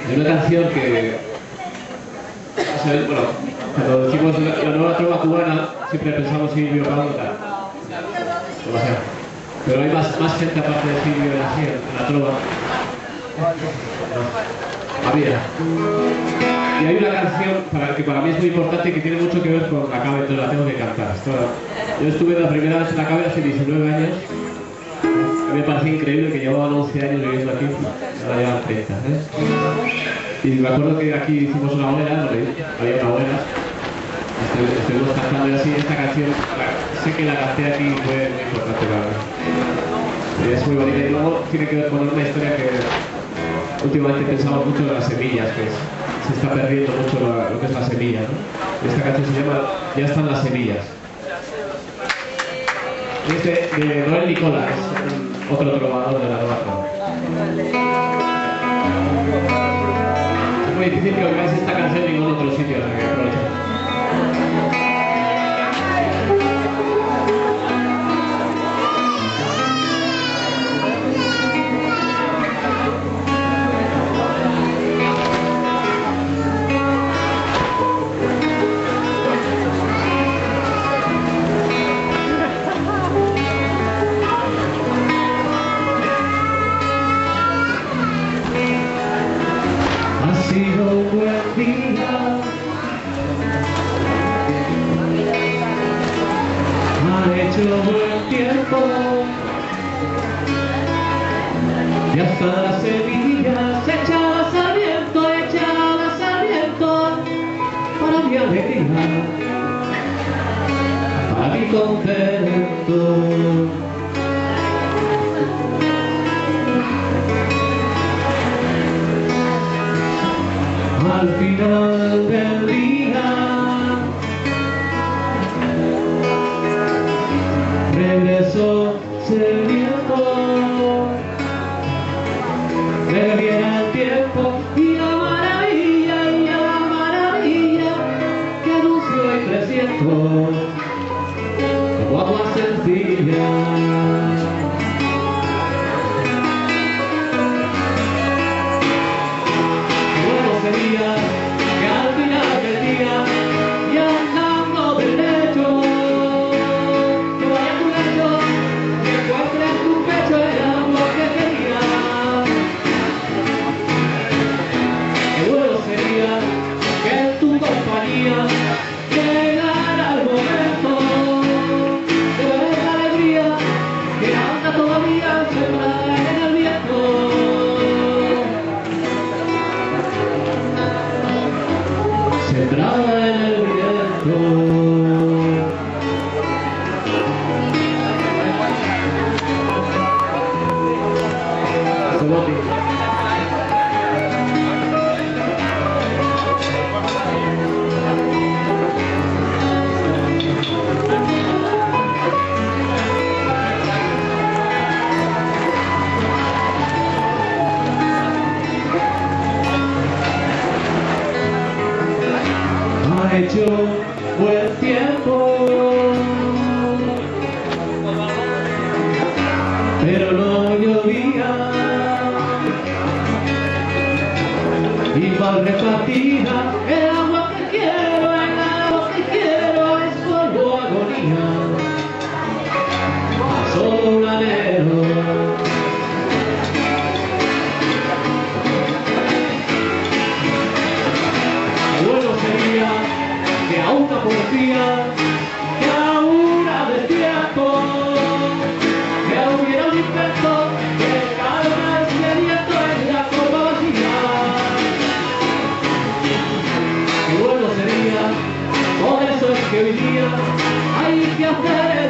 Hay una canción que, bueno, cuando decimos la nueva trova cubana, siempre pensamos en Silvio Pauta, demasiado. Pero hay más gente aparte de Silvio en la trova. Había. Y hay una canción que para mí es muy importante y que tiene mucho que ver con la cava, entonces la tengo que cantar. Yo estuve la primera vez en la cava hace 19 años. A mí me parece increíble que llevaban 11 años viviendo aquí, ahora llevan 30. Y me acuerdo que aquí hicimos una hoguera, había una hoguera. Estuvimos cantando y así. Esta canción, sé que la canté aquí y fue muy importante para mí. Es muy bonita y luego tiene que ver con una historia que últimamente pensamos mucho en las semillas, que se está perdiendo mucho lo que es la semilla, ¿no? Esta canción se llama Ya están las semillas. Es de Noel Nicola, es otro trovador de la nueva trova. Es muy difícil que oigáis esta canción en ningún otro sitio, así que aprovechad. Ha hecho buen tiempo, ya están las semillas echadas al viento, para mi alegría, para mi contento. Al final del día regresó el viento, me viene el tiempo y la maravilla que anunció y presiento como agua sencilla. Que al final del día y andando derecho que vaya a tu lecho y encuentres en tu pecho el amor que querías. Qué bueno sería que en tu compañía llegara el momento de ver la alegría que anda todavía sembrada en el viento. Sembrada en el viento. Ha hecho buen tiempo, pero no llovía y mal repartida el agua que quiero es polvo agonía, solo un anhelo. Bueno sería que a una poesía, que a una despierto, que hubiera un invento, que calma el sediento en la copa vacía. Qué bueno sería, por eso es que hoy día hay que hacer